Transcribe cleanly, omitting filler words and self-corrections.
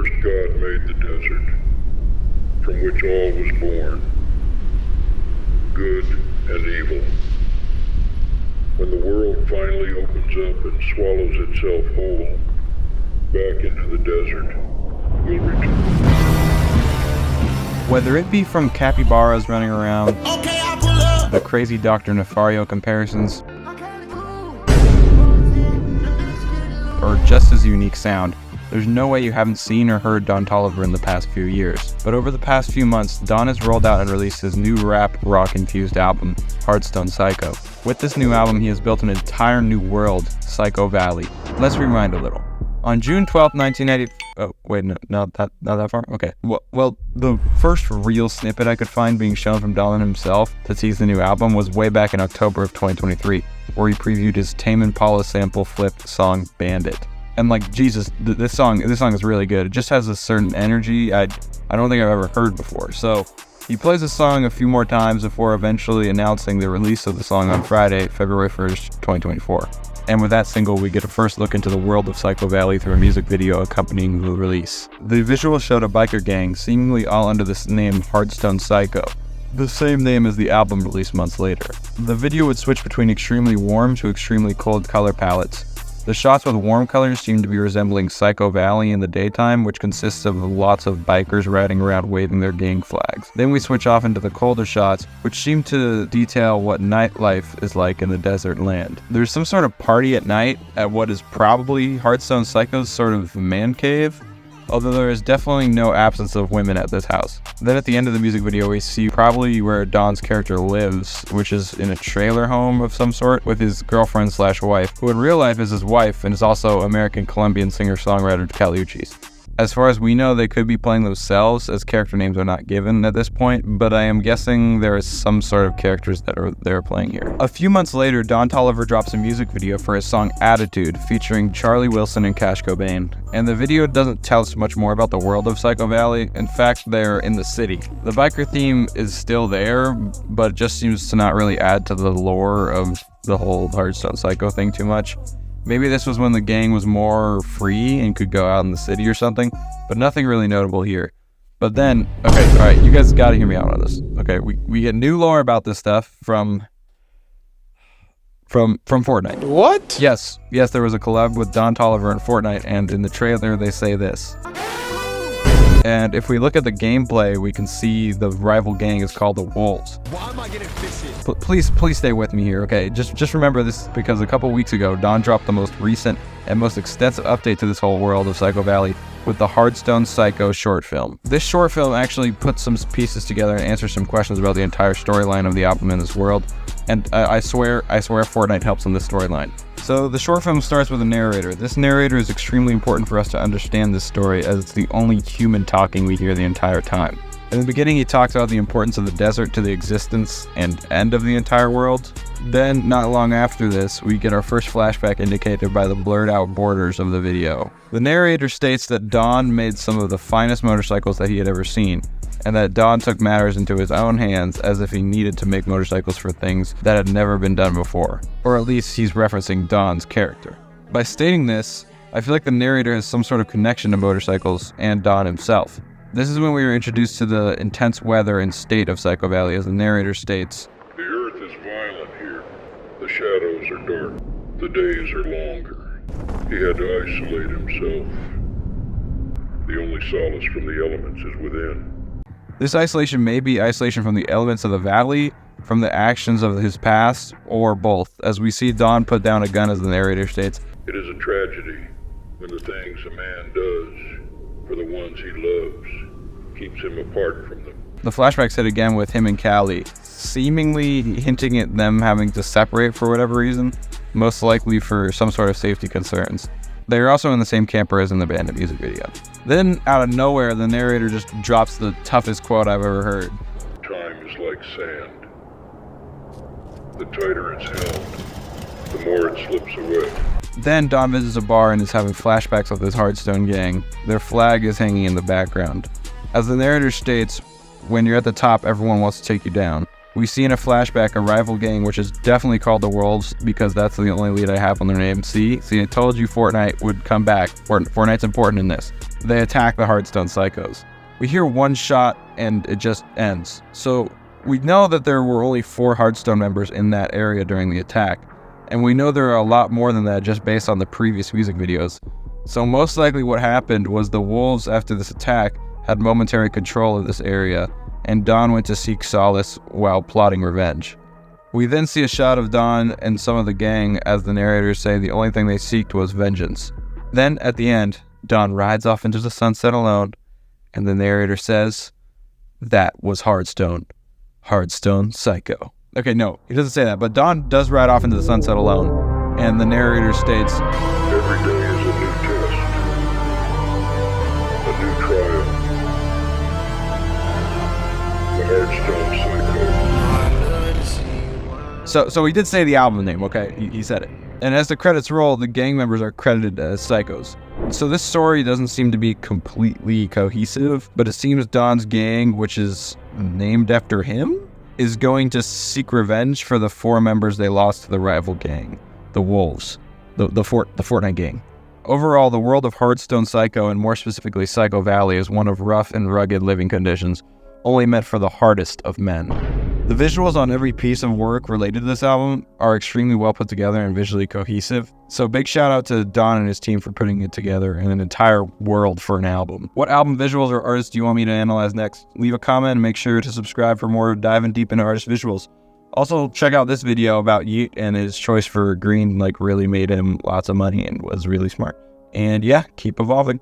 first God made the desert, from which all was born, good and evil. When the world finally opens up and swallows itself whole, back into the desert, we'll return. Whether it be from capybaras running around, the crazy Dr. Nefario comparisons, or just his unique sound, there's no way you haven't seen or heard Don Toliver in the past few years. But over the past few months, Don has rolled out and released his new rap rock infused album, Hardstone Psycho. With this new album, he has built an entire new world, Psycho Valley. Let's rewind a little. On June 12th, 1980... Oh, wait, no, not that far? Okay. Well, the first real snippet I could find being shown from Don himself to tease the new album was way back in October of 2023, where he previewed his Tame Impala sample flipped song, Bandit. And like, Jesus, this song is really good. It just has a certain energy I don't think I've ever heard before. So he plays the song a few more times before eventually announcing the release of the song on Friday, February 1st, 2024. And with that single, we get a first look into the world of Psycho Valley through a music video accompanying the release. The visual showed a biker gang, seemingly all under the name Hardstone Psycho, the same name as the album released months later. The video would switch between extremely warm to extremely cold color palettes. The shots with warm colors seem to be resembling Psycho Valley in the daytime, which consists of lots of bikers riding around waving their gang flags. Then we switch off into the colder shots, which seem to detail what nightlife is like in the desert land. There's some sort of party at night at what is probably Hardstone Psycho's sort of man cave, although there is definitely no absence of women at this house. Then at the end of the music video, we see probably where Don's character lives, which is in a trailer home of some sort with his girlfriend/wife, who in real life is his wife and is also American Colombian singer-songwriter Kali Uchis. As far as we know, they could be playing themselves, as character names are not given at this point, but I am guessing there is some sort of characters that they're playing here. A few months later, Don Toliver drops a music video for his song Attitude, featuring Charlie Wilson and Cash Cobain. And the video doesn't tell us much more about the world of Psycho Valley. In fact, they're in the city. The biker theme is still there, but it just seems to not really add to the lore of the whole Hardstone Psycho thing too much. Maybe this was when the gang was more free and could go out in the city or something, but nothing really notable here. But then, okay, alright, you guys gotta hear me out on this. Okay, we get new lore about this stuff from Fortnite. What? Yes, there was a collab with Don Toliver and Fortnite, and in the trailer they say this. And if we look at the gameplay, we can see the rival gang is called the Wolves. Why am I getting fisted? Please stay with me here, okay? Just remember this, because a couple weeks ago, Don dropped the most recent and most extensive update to this whole world of Psycho Valley with the Hardstone Psycho short film. This short film actually puts some pieces together and answers some questions about the entire storyline of the album in this world. And I swear Fortnite helps in this storyline. So the short film starts with a narrator. This narrator is extremely important for us to understand this story, as it's the only human talking we hear the entire time. In the beginning, he talks about the importance of the desert to the existence and end of the entire world. Then, not long after this, we get our first flashback indicated by the blurred out borders of the video. The narrator states that Don made some of the finest motorcycles that he had ever seen, and that Don took matters into his own hands as if he needed to make motorcycles for things that had never been done before. Or at least he's referencing Don's character. By stating this, I feel like the narrator has some sort of connection to motorcycles and Don himself. This is when we were introduced to the intense weather and state of Psycho Valley, as the narrator states, The earth is violent here. The shadows are dark. The days are longer. He had to isolate himself. The only solace from the elements is within. This isolation may be isolation from the elements of the valley, from the actions of his past, or both, as we see Don put down a gun, as the narrator states. It is a tragedy when the things a man does for the ones he loves keeps him apart from them. The flashbacks hit again with him and Kali, seemingly hinting at them having to separate for whatever reason, most likely for some sort of safety concerns. They are also in the same camper as in the Bandit music video. Then, out of nowhere, the narrator just drops the toughest quote I've ever heard. Time is like sand. The tighter it's held, the more it slips away. Then Don visits a bar and is having flashbacks of his Hardstone gang. Their flag is hanging in the background. As the narrator states, when you're at the top, everyone wants to take you down. We see in a flashback a rival gang, which is definitely called the Wolves, because that's the only lead I have on their name. See, I told you Fortnite would come back. Fortnite's important in this. They attack the Hardstone Psychos. We hear one shot and it just ends. So we know that there were only 4 Hardstone members in that area during the attack, and we know there are a lot more than that just based on the previous music videos. So most likely what happened was the wolves after this attack had momentary control of this area, and Don went to seek solace while plotting revenge. We then see a shot of Don and some of the gang as the narrators say the only thing they seeked was vengeance. Then at the end, Don rides off into the sunset alone, and the narrator says, "That was Hardstone. Hardstone Psycho." Okay, no, he doesn't say that, but Don does ride off into the sunset alone, and the narrator states, Every day is a new test, a new trial. The Hardstone Psycho. So he did say the album name, okay? He said it. And as the credits roll, the gang members are credited as psychos. So this story doesn't seem to be completely cohesive, but it seems Don's gang, which is named after him, is going to seek revenge for the 4 members they lost to the rival gang, the Wolves, the Fortnite gang. Overall, the world of Hardstone Psycho, and more specifically Psycho Valley, is one of rough and rugged living conditions, only meant for the hardest of men. The visuals on every piece of work related to this album are extremely well put together and visually cohesive, so big shout out to Don and his team for putting it together in an entire world for an album. What album visuals or artists do you want me to analyze next? Leave a comment and make sure to subscribe for more diving deep into artist visuals. Also, check out this video about Yeet and his choice for green, really made him lots of money and was really smart. And yeah, keep evolving.